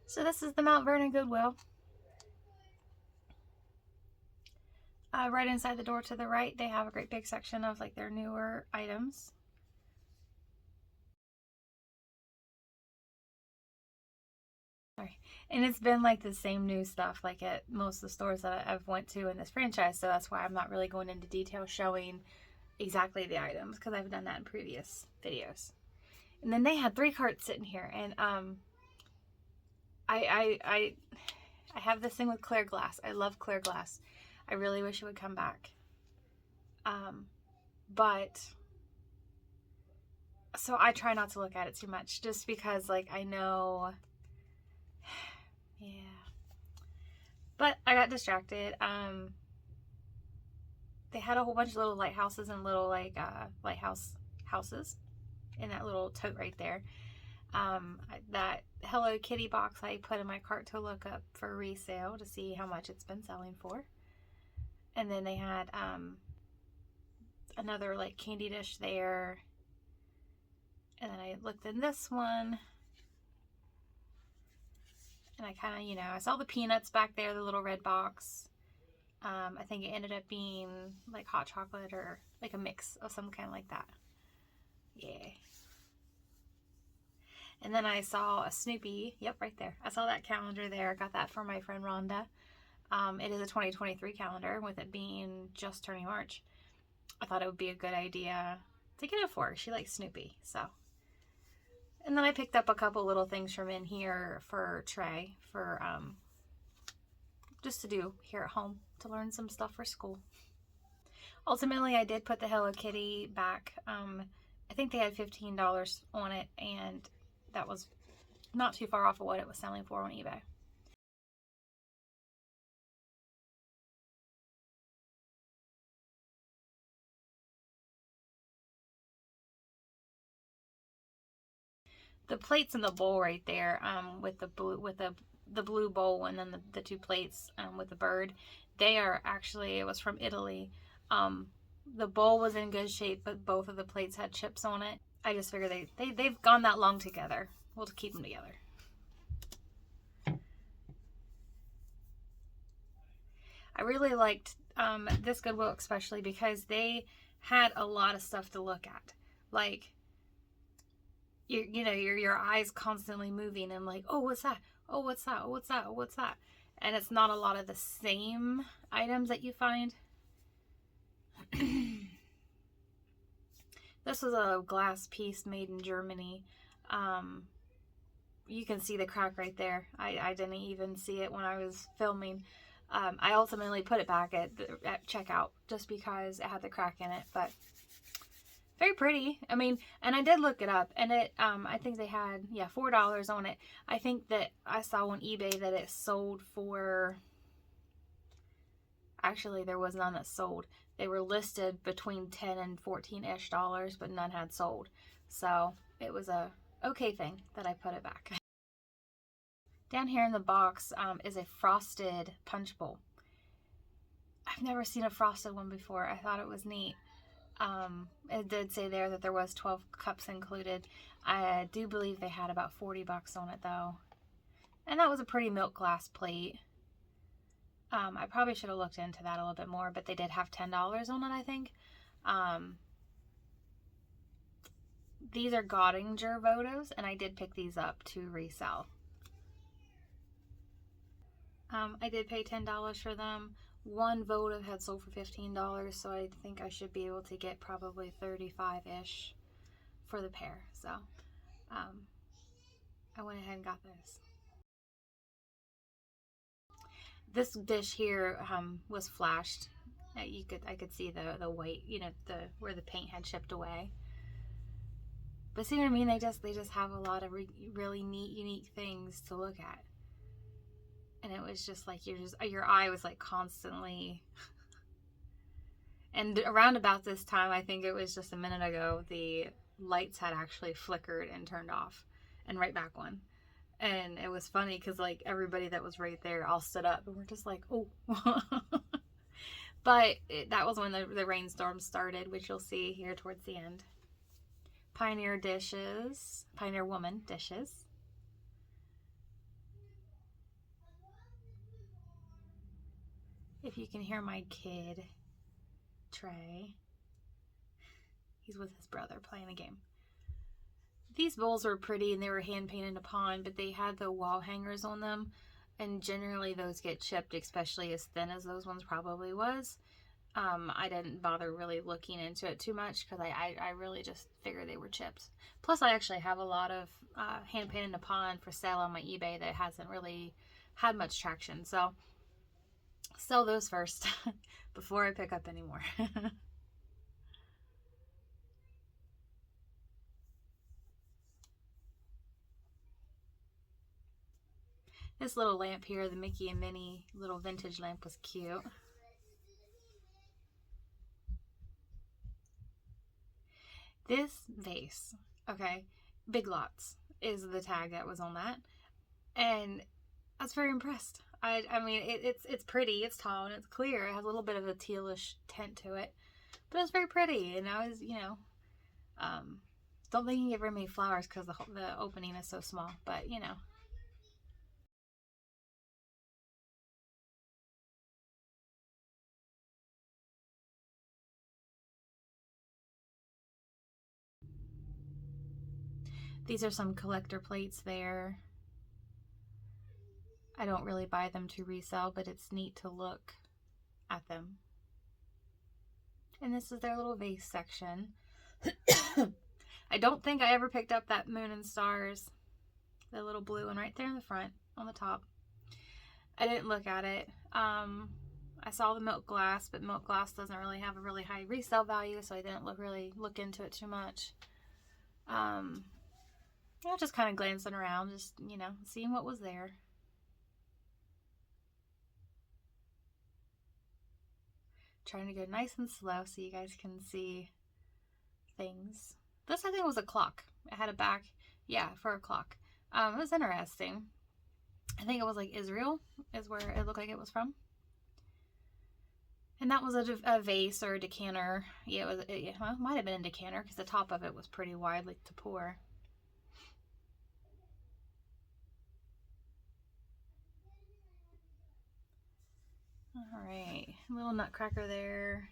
So this is the Mount Vernon Goodwill. Right inside the door to the right, they have a great big section of like their newer items. Sorry. And it's been like the same new stuff like at most of the stores that I've went to in this franchise, so that's why I'm not really going into detail showing exactly the items, because I've done that in previous videos. And then they had 3 carts sitting here, and I have this thing with clear glass. I love clear glass. I really wish it would come back. But so I try not to look at it too much, just because like I know, yeah. But I got distracted. They had a whole bunch of little lighthouses and little like lighthouse houses in that little tote right there. That Hello Kitty box I put in my cart to look up for resale to see how much it's been selling for. And then they had another like candy dish there. And then I looked in this one. And I kind of, I saw the peanuts back there, the little red box. I think it ended up being like hot chocolate or like a mix of some kind like that. Yeah. And then I saw a Snoopy. Yep, right there. I saw that calendar there. I got that from my friend Rhonda. It is a 2023 calendar, with it being just turning March. I thought it would be a good idea to get it for her. She likes Snoopy, so. And then I picked up a couple little things from in here for Trey, for just to do here at home, to learn some stuff for school. Ultimately, I did put the Hello Kitty back. I think they had $15 on it, and that was not too far off of what it was selling for on eBay. The plates in the bowl right there, with the blue bowl, and then the 2 plates with the bird, they are actually, it was from Italy. The bowl was in good shape, but both of the plates had chips on it. I just figured they've gone that long together. We'll keep them together. I really liked this Goodwill especially because they had a lot of stuff to look at. Like, your eyes constantly moving and like, oh, what's that? Oh, what's that? Oh, what's that? Oh, what's that? And it's not a lot of the same items that you find. This was a glass piece made in Germany. You can see the crack right there. I didn't even see it when I was filming. I ultimately put it back at checkout just because it had the crack in it, but very pretty. I mean, and I did look it up, and it, I think they had, yeah, $4 on it. I think that I saw on eBay that it sold for, actually there was none that sold. They were listed between 10 and 14-ish dollars, but none had sold. So it was a okay thing that I put it back. Down here in the box is a frosted punch bowl. I've never seen a frosted one before. I thought it was neat. It did say there that there was 12 cups included. I do believe they had about 40 bucks on it though. And that was a pretty milk glass plate. I probably should have looked into that a little bit more, but they did have $10 on it, I think. These are Gottinger votives, and I did pick these up to resell. I did pay $10 for them. One votive had sold for $15, so I think I should be able to get probably 35-ish for the pair. So I went ahead and got this. This dish here was flashed. I could see the white, where the paint had chipped away. But see what I mean? They just have a lot of really neat, unique things to look at. And it was just like your eye was like constantly. And around about this time, I think it was just a minute ago, the lights had actually flickered and turned off and right back on. And it was funny because like everybody that was right there all stood up and we're just like, oh. But that was when the rainstorm started, which you'll see here towards the end. Pioneer dishes, Pioneer Woman dishes. If you can hear my kid, Trey, he's with his brother playing a game. These bowls were pretty and they were hand painted upon, but they had the wall hangers on them, and generally those get chipped, especially as thin as those ones probably was. I didn't bother really looking into it too much because I really just figured they were chips. Plus, I actually have a lot of hand painted upon for sale on my eBay that hasn't really had much traction. So, sell those first before I pick up any more. This little lamp here, the Mickey and Minnie little vintage lamp, was cute. This vase, okay, Big Lots is the tag that was on that, and I was very impressed. I mean, it's pretty, it's tall, and it's clear. It has a little bit of a tealish tint to it, but it was very pretty, and I was, don't think you can get very many flowers because the opening is so small, but, These are some collector plates there. I don't really buy them to resell, but it's neat to look at them. And this is their little vase section. I don't think I ever picked up that Moon and Stars, the little blue one right there in the front, on the top. I didn't look at it. I saw the milk glass, but milk glass doesn't really have a really high resale value, so I didn't really look into it too much. I was just kind of glancing around, just, seeing what was there. Trying to go nice and slow so you guys can see things. This, I think, was a clock. It had a back, yeah, for a clock. It was interesting. I think it was like Israel is where it looked like it was from. And that was a vase or a decanter. Yeah, it might have been a decanter because the top of it was pretty wide, like to pour. All right, a little nutcracker there.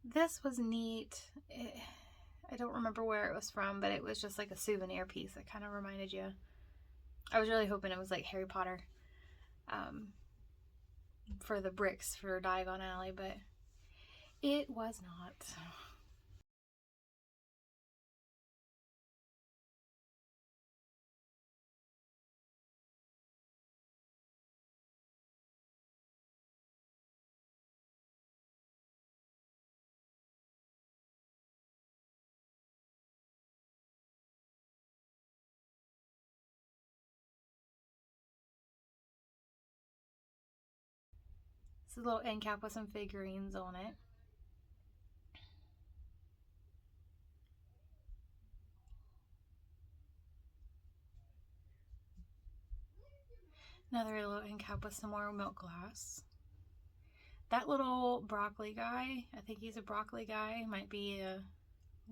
This was neat. I don't remember where it was from, but it was just like a souvenir piece that kind of reminded you. I was really hoping it was like Harry Potter for the bricks for Diagon Alley, but it was not. It's a little end cap with some figurines on it. Another little end cap with some more milk glass. That little broccoli guy, I think he's a broccoli guy, might be a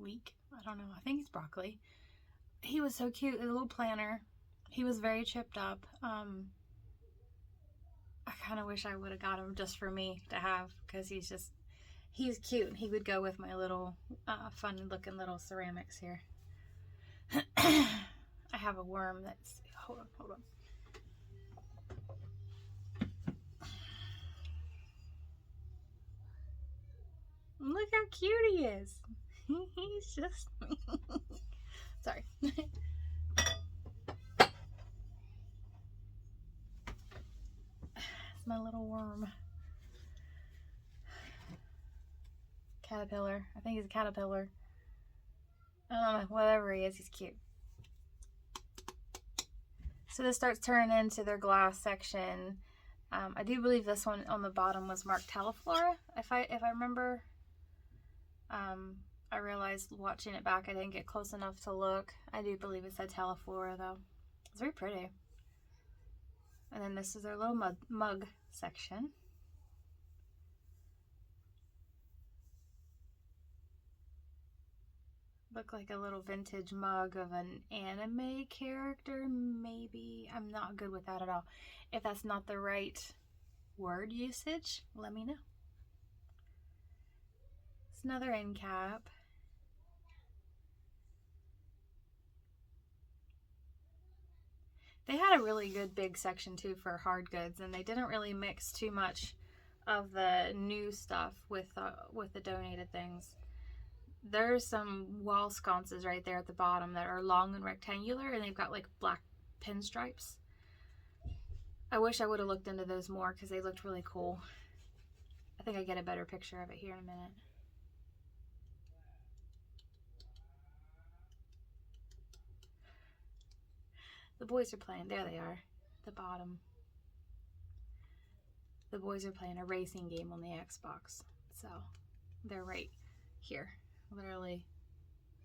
leek. I don't know. I think he's broccoli. He was so cute. A little planner. He was very chipped up. I kind of wish I would have got him just for me to have because he's cute. He would go with my little fun looking little ceramics here. I have a worm that's, hold on. Look how cute he is. He's just, sorry. It's my little worm. Caterpillar. I think he's a caterpillar. I don't know, whatever he is, he's cute. So this starts turning into their glass section. I do believe this one on the bottom was marked Teleflora. If I remember, I realized watching it back I didn't get close enough to look. I do believe it said Teleflora though. It's very pretty. And then this is their little mug section. Look like a little vintage mug of an anime character, maybe. I'm not good with that at all. If that's not the right word usage, let me know. It's another end cap. They had a really good big section too for hard goods, and they didn't really mix too much of the new stuff with the donated things. There's some wall sconces right there at the bottom that are long and rectangular, and they've got like black pinstripes. I wish I would have looked into those more because they looked really cool. I think I get a better picture of it here in a minute. The boys are playing. There they are. The bottom. The boys are playing a racing game on the Xbox. So they're right here. Literally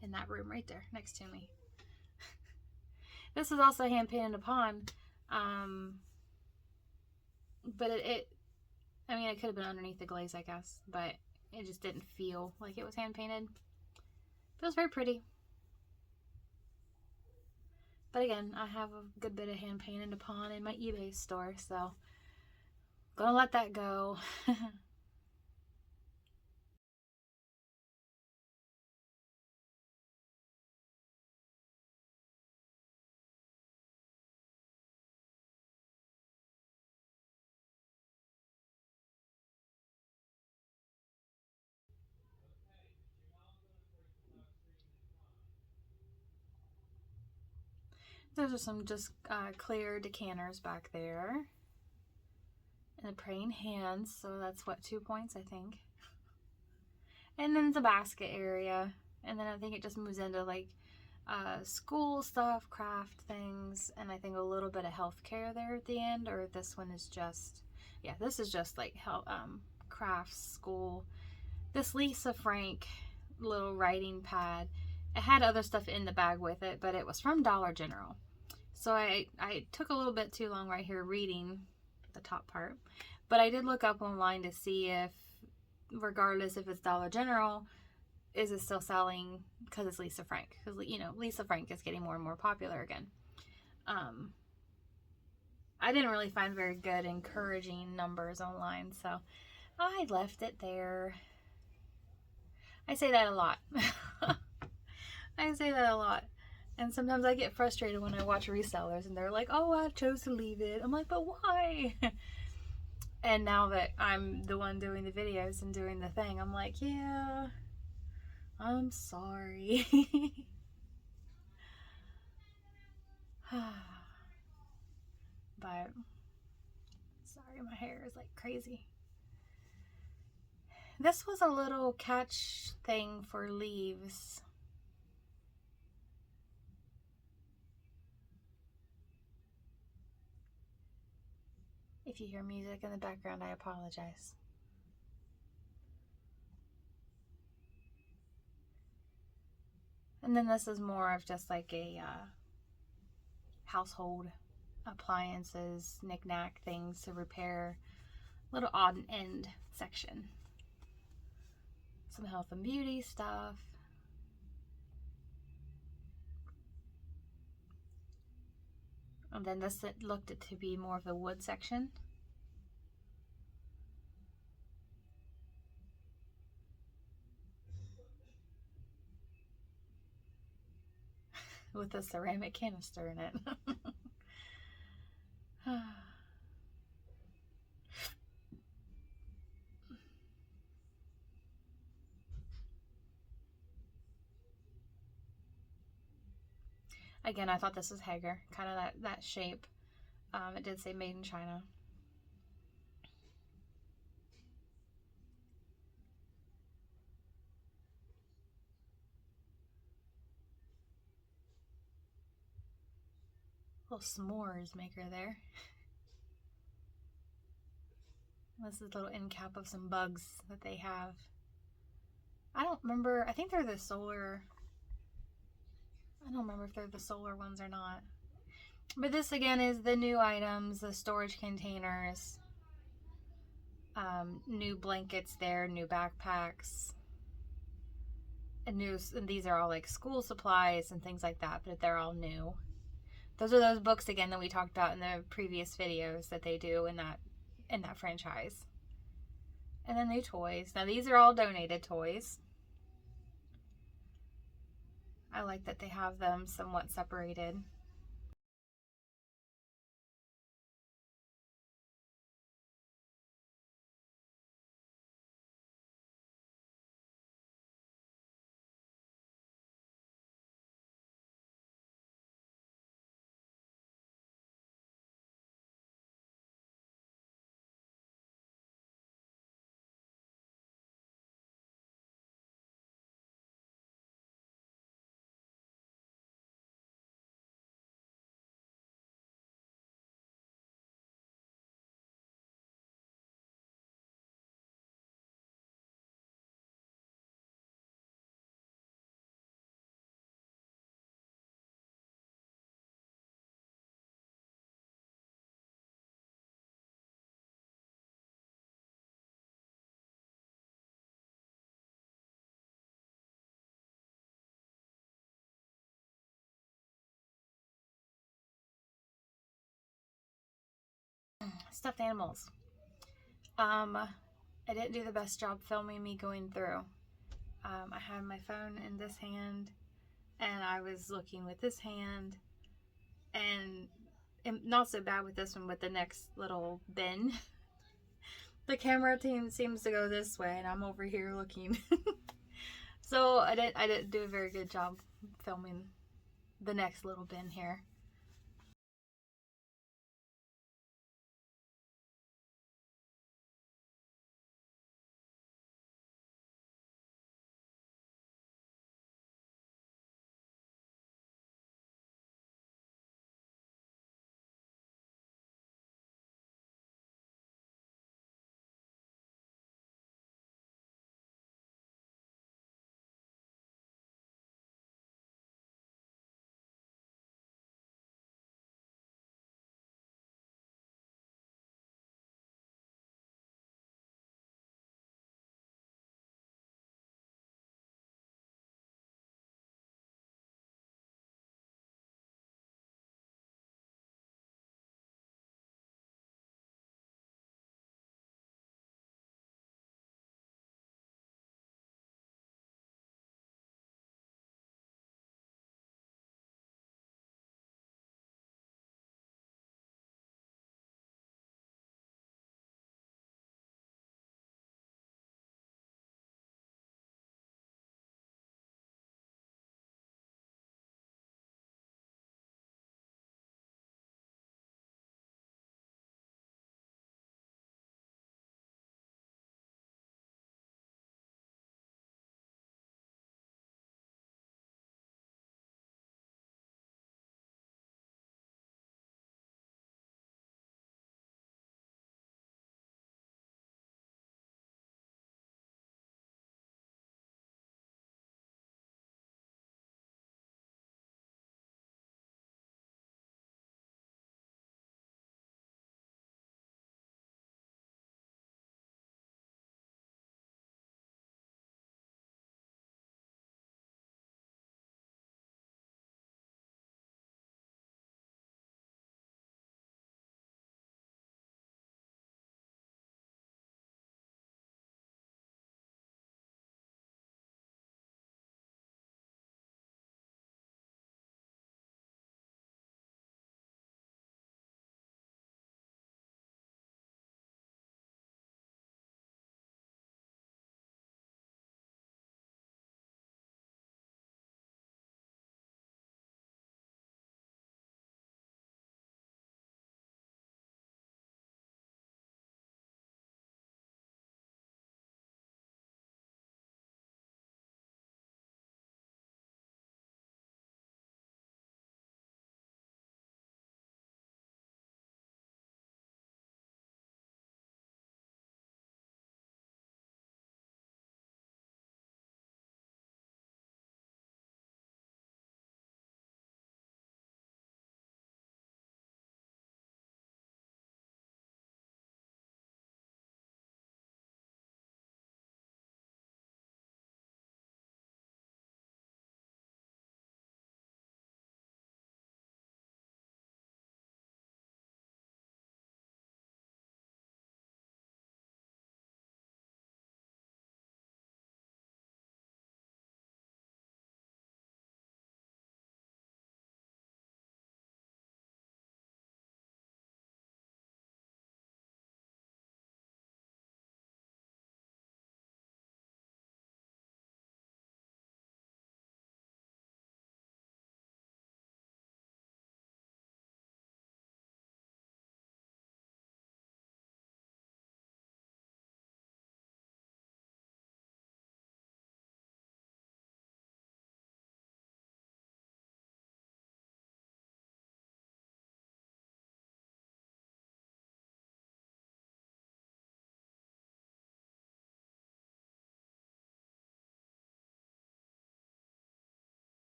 in that room right there next to me. This is also hand painted upon. But I mean, it could have been underneath the glaze, I guess. But it just didn't feel like it was hand painted. Feels very pretty. But again, I have a good bit of hand painted upon in my eBay store, so gonna let that go. Those are some just clear decanters back there. And the praying hands, so that's what, 2 points, I think. And then the basket area. And then I think it just moves into like school stuff, craft things, and I think a little bit of healthcare there at the end. Or this one is just, yeah, this is just like crafts, school. This Lisa Frank little writing pad, it had other stuff in the bag with it, but it was from Dollar General. So I took a little bit too long right here reading the top part, but I did look up online to see if, regardless if it's Dollar General, is it still selling because it's Lisa Frank? Because, you know, Lisa Frank is getting more and more popular again. I didn't really find very good encouraging numbers online, so I left it there. I say that a lot. I say that a lot. And sometimes I get frustrated when I watch resellers and they're like, oh, I chose to leave it. I'm like, but why? And now that I'm the one doing the videos and doing the thing, I'm like, yeah, I'm sorry. But, sorry, my hair is like crazy. This was a little catch thing for leaves. If you hear music in the background, I apologize. And then this is more of just like a household appliances, knick-knack things to repair. Little odd end section. Some health and beauty stuff. And then this looked to be more of the wood section. With a ceramic canister in it. Again, I thought this was Hager, kind of that shape. It did say made in China. Little s'mores maker there. This is a little end cap of some bugs that they have. I don't remember. I think they're the solar. I don't remember if they're the solar ones or not. But this again is the new items, the storage containers, new blankets there, new backpacks. and these are all like school supplies and things like that, but they're all new. Those are those books again that we talked about in the previous videos that they do in that franchise. And then new toys. Now these are all donated toys. I like that they have them somewhat separated. Stuffed animals. I didn't do the best job filming me going through. I had my phone in this hand and I was looking with this hand, and not so bad with this one, with the next little bin. The camera team seems to go this way and I'm over here looking. So I didn't do a very good job filming the next little bin here.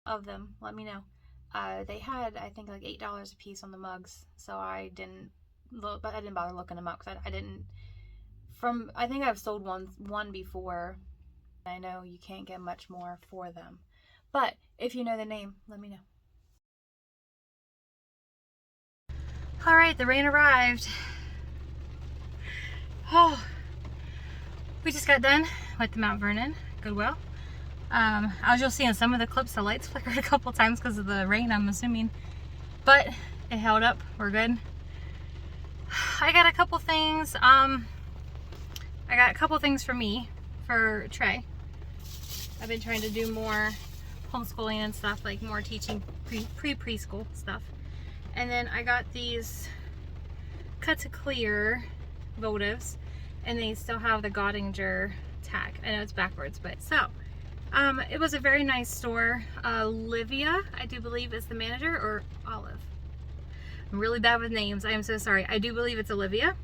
of them, let me know. They had, I think, like $8 a piece on the mugs, so I didn't look, but I didn't bother looking them up because I didn't. I think I've sold one before. I know you can't get much more for them, but if you know the name, let me know. All right, the rain arrived. Oh, we just got done with the Mount Vernon Goodwill. As you'll see in some of the clips, the lights flickered a couple times because of the rain, I'm assuming, but it held up. We're good. I got a couple things. I got a couple things for me, for Trey. I've been trying to do more homeschooling and stuff, like more teaching preschool stuff. And then I got these Cut to Clear votives, and they still have the Gottinger tag. I know it's backwards, but so it was a very nice store. Olivia, I do believe, is the manager, or Olive. I'm really bad with names. I am so sorry. I do believe it's Olivia.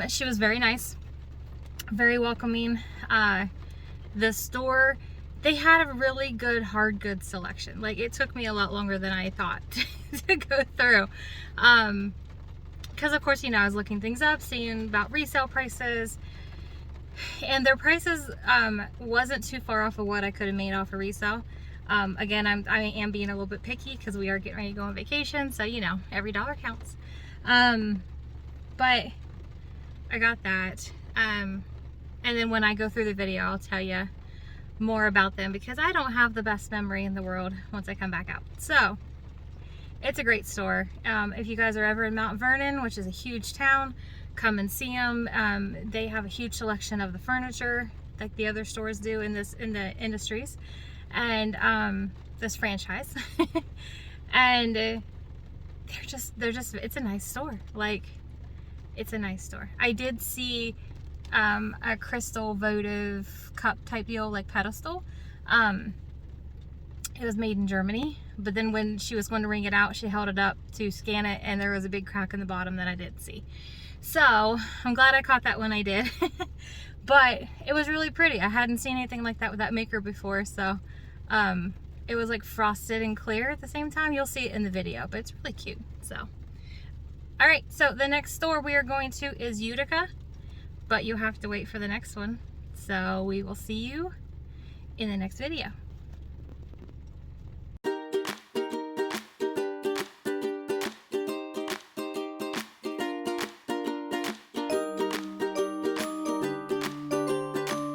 She was very nice, very welcoming. The store, they had a really good hard goods selection. Like, it took me a lot longer than I thought to go through. Because of course, you know, I was looking things up, seeing about resale prices, and their prices wasn't too far off of what I could have made off a resale. Again, I am being a little bit picky because we are getting ready to go on vacation, so you know, every dollar counts. But I got that. And then when I go through the video, I'll tell you more about them, because I don't have the best memory in the world once I come back out. So it's a great store. If you guys are ever in Mount Vernon, which is a huge town, come and see them. They have a huge selection of the furniture, like the other stores do in the industries, and this franchise. And they're just it's a nice store. Like, it's a nice store. I did see a crystal votive cup type deal, like pedestal. It was made in Germany, but then when she was going to ring it out, she held it up to scan it, and there was a big crack in the bottom that I didn't see. So I'm glad I caught that when I did. But it was really pretty. I hadn't seen anything like that with that maker before. So it was like frosted and clear at the same time. You'll see it in the video, but it's really cute. So all right, so the next store we are going to is Utica, but you'll have to wait for the next one. So we will see you in the next video.